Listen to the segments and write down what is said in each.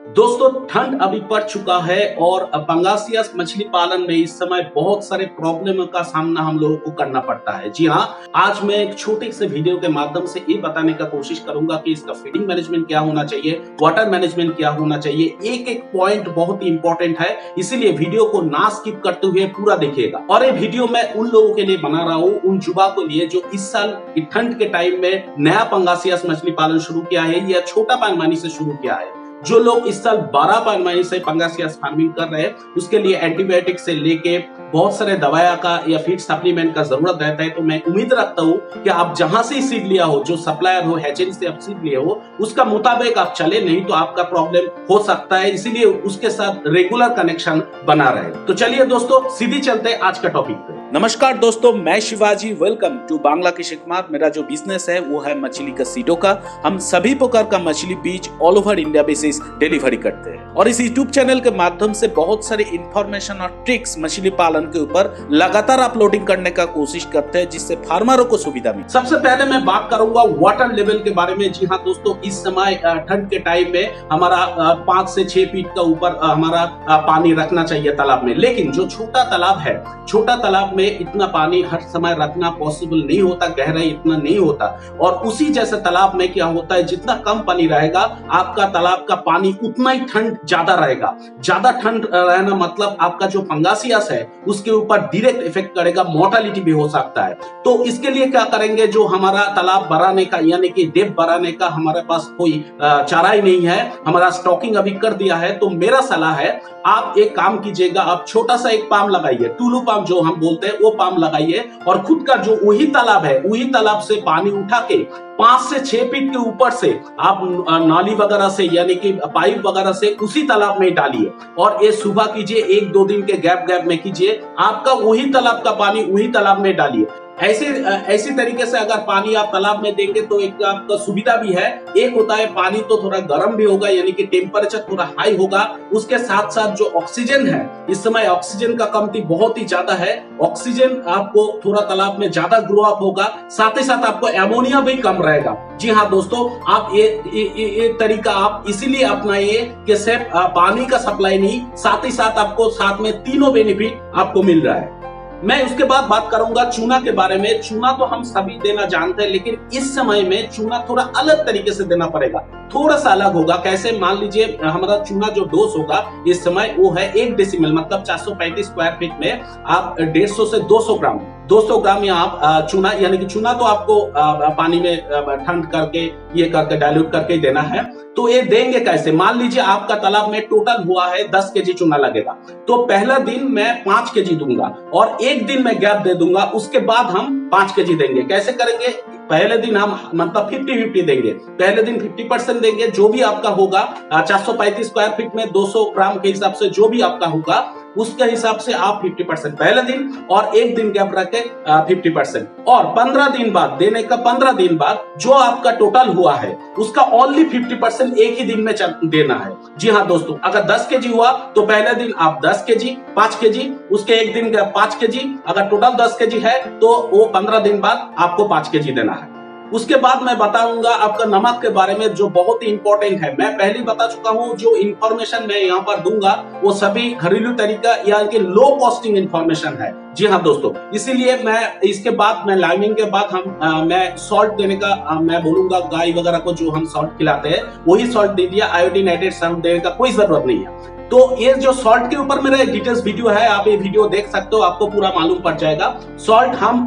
दोस्तों ठंड अभी पड़ चुका है और पंगासियस मछली पालन में इस समय बहुत सारे प्रॉब्लम का सामना हम लोगों को करना पड़ता है। जी हाँ, आज मैं एक छोटे से वीडियो के माध्यम से ये बताने का कोशिश करूंगा कि इसका फीडिंग मैनेजमेंट क्या होना चाहिए, वाटर मैनेजमेंट क्या होना चाहिए। एक एक पॉइंट बहुत ही इंपॉर्टेंट है, इसीलिए वीडियो को ना स्किप करते हुए पूरा देखिएगा। और ये वीडियो मैं उन लोगों के लिए बना रहा हूँ, उन युवा के लिए जो इस साल ठंड के टाइम में नया पंगासियस मछली पालन शुरू किया है या छोटा पैमाने से शुरू किया है। जो लोग इस साल 12 पैमाने से पंगासियस फार्मिंग कर रहे हैं, उसके लिए एंटीबायोटिक से लेके बहुत सारे दवाया का या फीड सप्लीमेंट का जरूरत रहता है। तो मैं उम्मीद रखता हूँ कि आप जहां से सीड लिया हो, जो सप्लायर हो, हैचरी से आप सीड लिए हो, उसका मुताबिक आप चले, नहीं तो आपका प्रॉब्लम हो सकता है। इसीलिए उसके साथ रेगुलर कनेक्शन बना रहे। तो चलिए दोस्तों, सीधी चलते हैं आज का टॉपिक पे। नमस्कार दोस्तों, मैं शिवाजी, वेलकम टू बांग्ला की शिकमार। मेरा जो बिजनेस है वो है मछली का सीडो का। हम सभी प्रकार का मछली बीज all over India basis delivery करते हैं और इस यूट्यूब चैनल के माध्यम से बहुत सारी इंफॉर्मेशन और ट्रिक्स मछली पालन के ऊपर लगातार अपलोडिंग करने का कोशिश करते हैं, जिससे फार्मरों को सुविधा मिले। सबसे पहले मैं बात करूंगा वाटर लेवल के बारे में। जी हाँ दोस्तों, इस समय ठंड के टाइम में हमारा 5 से 6 फीट का ऊपर हमारा पानी रखना चाहिए तालाब में। लेकिन जो छोटा तालाब है, छोटा तालाब में इतना पानी हर समय रखना पॉसिबल नहीं होता, गहराई इतना नहीं होता। और उसी जैसे तालाब में क्या होता है, जितना कम पानी रहेगा आपका तालाब का पानी उतना ही ठंड ज्यादा रहेगा। ज्यादा ठंड रहना मतलब आपका जो पंगासियस है उसके ऊपर डायरेक्ट इफेक्ट करेगा, मोर्टालिटी भी हो सकता है। तो इसके लिए क्या करेंगे, जो हमारा तालाब बढ़ाने का यानी कि डेप्थ बढ़ाने का हमारे पास कोई चारा ही नहीं है, हमारा स्टॉकिंग अभी कर दिया है। तो मेरा सलाह है, आप एक काम कीजिएगा, आप छोटा सा एक पाम लगाइए, टूलू पाम जो हम बोलते हैं वो पाम लगाइए, और खुद का जो वही तालाब है, वही तालाब से पानी उठा के 5 से 6 फीट के ऊपर से आप नाली वगैरह से यानी कि पाइप वगैरह से उसी तालाब में डालिए। और ये सुबह कीजिए, 1-2 दिन के गैप में कीजिए। आपका वही तालाब का पानी वही तालाब में डालिए। ऐसी तरीके से अगर पानी आप तालाब में देंगे तो एक आपका सुविधा भी है। एक होता है पानी तो थोड़ा गर्म भी होगा, यानी कि टेम्परेचर थोड़ा हाई होगा। उसके साथ साथ जो ऑक्सीजन है, इस समय ऑक्सीजन का कमती बहुत ही ज्यादा है। ऑक्सीजन आपको थोड़ा तालाब में ज्यादा ग्रो अप होगा, साथ ही साथ आपको एमोनिया भी कम रहेगा। जी हाँ दोस्तों, आप ये तरीका आप इसीलिए अपनाइए कि सिर्फ पानी का सप्लाई नहीं, साथ ही साथ आपको साथ में तीनों बेनिफिट आपको मिल रहा है। मैं उसके बाद बात करूंगा चूना के बारे में। चूना तो हम सभी देना जानते हैं, लेकिन इस समय में चूना थोड़ा अलग तरीके से देना पड़ेगा, थोड़ा सा अलग होगा। कैसे, मान लीजिए हमारा चूना जो डोज होगा इस समय वो है 1 डेसिमल, मतलब 435 स्क्वायर फीट में आप 150 से 200 ग्राम या आप चूना, यानी कि चूना तो आपको पानी में ठंड करके ये करके डाइल्यूट करके देना है। तो ये देंगे कैसे, मान लीजिए आपका तालाब में टोटल हुआ है 10 केजी चूना लगेगा, तो पहला दिन मैं 5 केजी दूंगा और एक दिन में गैप दे दूंगा, उसके बाद हम 5 केजी देंगे। कैसे करेंगे, पहले दिन हम मतलब 50-50 देंगे। पहले दिन 50% देंगे, जो भी आपका होगा 435 स्क्वायर फीट में 200 ग्राम के हिसाब से जो भी आपका होगा उसके हिसाब से आप 50% पहले दिन और एक दिन गैप रख के 50%। और 15 दिन बाद देने का 15 दिन बाद जो आपका टोटल हुआ है उसका ओनली 50% एक ही दिन में देना है। जी हाँ दोस्तों, अगर 10 केजी हुआ तो पहले दिन आप 10 केजी, 5 केजी, उसके एक दिन 5 केजी। अगर टोटल 10 केजी है तो वो 15 दिन बाद आपको 5 केजी देना है। उसके बाद मैं बताऊंगा आपका नमक के बारे में, जो बहुत ही इंपॉर्टेंट है। मैं पहले बता चुका हूं, जो इंफॉर्मेशन मैं यहाँ पर दूंगा वो सभी घरेलू तरीका या कि लो कॉस्टिंग इंफॉर्मेशन है। जी हाँ दोस्तों, इसीलिए मैं इसके बाद मैं लाइमिंग के बाद मैं सॉल्ट देने का मैं बोलूंगा। गाय वगैरह को जो हम सॉल्ट खिलाते हैं वही सॉल्ट दे दिया, आयोडीनेटेड सॉल्ट देने का कोई जरूरत नहीं है। तो ये जो सॉल्ट के ऊपर मेरा एक डिटेल्स वीडियो है, आप ये वीडियो देख सकते हो, आपको पूरा मालूम पड़ जाएगा। सॉल्ट हम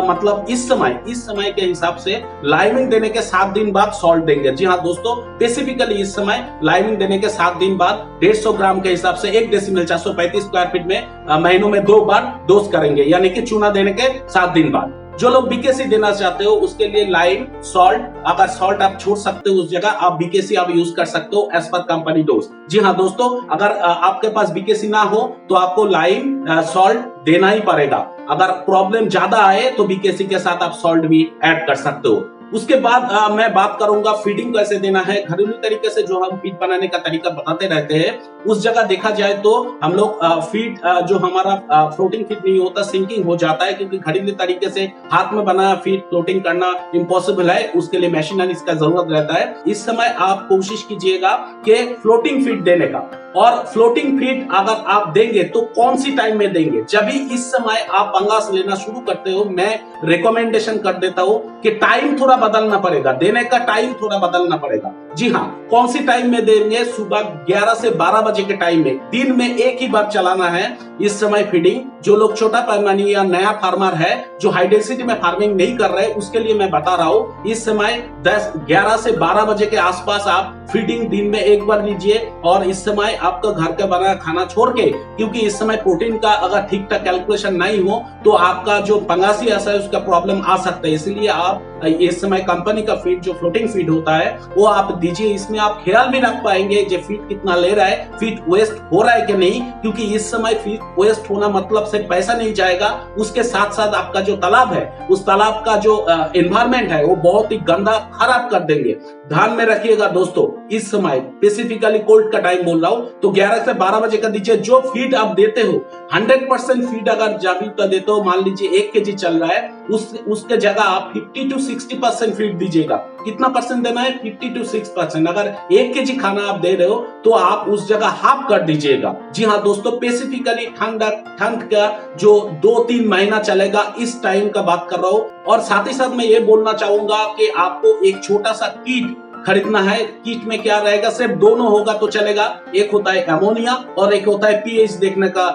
मतलब इस समय के हिसाब से लाइमिंग देने के 7 दिन बाद सॉल्ट देंगे। जी हाँ दोस्तों, स्पेसिफिकली इस समय लाइमिंग देने के 7 दिन बाद 150 ग्राम के हिसाब से 1 डेसिमल 435 स्क्वायर फीट में महीनों में 2 बार डोज करेंगे, यानी कि चूना देने के 7 दिन बाद। जो लोग बीकेसी देना चाहते हो उसके लिए लाइम, सॉल्ट, अगर सॉल्ट आप छोड़ सकते हो उस जगह आप बीकेसी आप यूज कर सकते हो एज पर कंपनी डोज। जी हाँ दोस्तों, अगर आपके पास बीकेसी ना हो तो आपको लाइम, सॉल्ट देना ही पड़ेगा। अगर प्रॉब्लम ज्यादा आए तो बीकेसी के साथ आप सॉल्ट भी ऐड कर सकते हो। उसके बाद मैं बात करूंगा फीडिंग कैसे देना है। घरेलू तरीके से जो हम फीड बनाने का तरीका बताते रहते हैं, उस जगह देखा जाए तो हम लोग फीड जो हमारा फ्लोटिंग फीड नहीं होता, सिंकिंग हो जाता है, क्योंकि घरेलू तरीके से हाथ में बनाया फीड फ्लोटिंग करना इम्पॉसिबल है। उसके लिए मशीनरी का जरूरत रहता है। इस समय आप कोशिश कीजिएगा कि फ्लोटिंग फीड देने का। और फ्लोटिंग फीड अगर आप देंगे तो कौन सी टाइम में देंगे? जब भी इस समय आप पंगास लेना शुरू करते हो, मैं रिकमेंडेशन कर देता हूं कि टाइम थोड़ा बदलना पड़ेगा, देने का टाइम थोड़ा बदलना पड़ेगा। जी हाँ, कौन सी टाइम में देंगे? सुबह 11 से 12 बजे के टाइम में, दिन में एक ही बार चलाना है इस समय फीडिंग। जो लोग छोटा पैमाने या नया फार्मर है, जो हाई डेंसिटी में फार्मिंग नहीं कर रहे, उसके लिए मैं बता रहा हूं, इस समय 11 से 12 बजे के आसपास आप फीडिंग दिन में एक बार लीजिए। और इस समय आपका घर का बना खाना छोड़ के, क्योंकि इस समय प्रोटीन का अगर ठीक ठाक कैलकुलेशन नहीं हो तो आपका जो पंगासी ऐसा है उसका प्रॉब्लम आ सकता है। इसलिए आप इस समय कंपनी का फीड जो फ्लोटिंग फीड होता है वो आप दीजिए। इसमें आप ख्याल भी रख पाएंगे जो फीड कितना ले रहा है, फीड वेस्ट हो रहा है कि नहीं, क्योंकि इस समय फीड वेस्ट होना मतलब से पैसा नहीं जाएगा, उसके साथ साथ आपका जो तालाब है, उस तालाब का जो एनवायरमेंट है वो बहुत ही गंदा खराब कर देंगे। ध्यान में रखिएगा दोस्तों, इस समय स्पेसिफिकली कोल्ड का टाइम बोल रहा हूं, तो 11 से 12 बजे का दीजिए। जो फीड आप देते हो 100% फीड अगर जावी का देते हो, मान लीजिए 1 kg चल रहा है, उसके जगह आप 50 to 60% फीड दीजिएगा। कितना परसेंट देना है? 50 to 6%। अगर 1 kg खाना आप दे रहे हो तो आप उस जगह हाफ कर दीजिएगा। जी हाँ दोस्तों, स्पेसिफिकली ठंड का जो 2-3 महीना चलेगा, इस टाइम का बात कर रहा हूं। और साथ ही साथ मैं ये बोलना चाहूंगा कि आपको एक छोटा सा किट खरीदना है। किट में क्या रहेगा? सिर्फ दोनों होगा तो चलेगा, एक होता है अमोनिया और एक होता है पीएच देखने का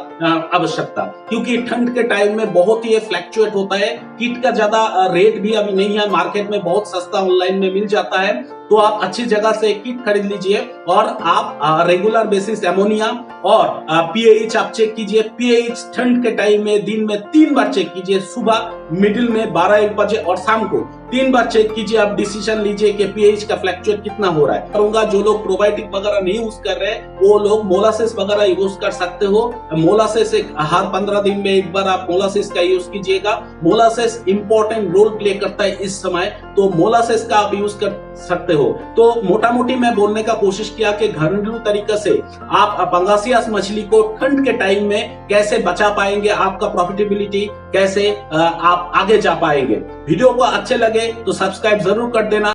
आवश्यकता, क्योंकि ठंड के टाइम में बहुत ही फ्लैक्चुएट होता है। किट का ज्यादा रेट भी अभी नहीं है, मार्केट में बहुत सस्ता ऑनलाइन में मिल जाता है, तो आप अच्छी जगह से किट खरीद लीजिए और आप रेगुलर बेसिस अमोनिया और पीएच आप चेक कीजिए। पीएच ठंड के टाइम में दिन में 3 बार चेक कीजिए, सुबह, मिडिल में 12-1 बजे और शाम को 3 बार चेक कीजिए। आप डिसीजन लीजिए कि पीएच का फ्लैक्चुएट कितना हो रहा है। करूंगा जो लोग प्रोबायोटिक वगैरह नहीं यूज कर रहे, वो लोग मोलासिस वगैरह यूज कर सकते हो। मोलासिस हर 15 दिन में एक बार आप मोलासिस का यूज कीजिएगा। मोलासिस इंपॉर्टेंट रोल प्ले करता है इस समय, तो मोलासिस का आप यूज कर सकते हो। तो मोटा मोटी मैं बोलने का कोशिश किया कि घरेलू तरीके से आप पंगासियास मछली को ठंड के टाइम में कैसे बचा पाएंगे, आपका प्रॉफिटेबिलिटी कैसे आप आगे जा पाएंगे। वीडियो को अच्छे लगे तो सब्सक्राइब जरूर कर देना।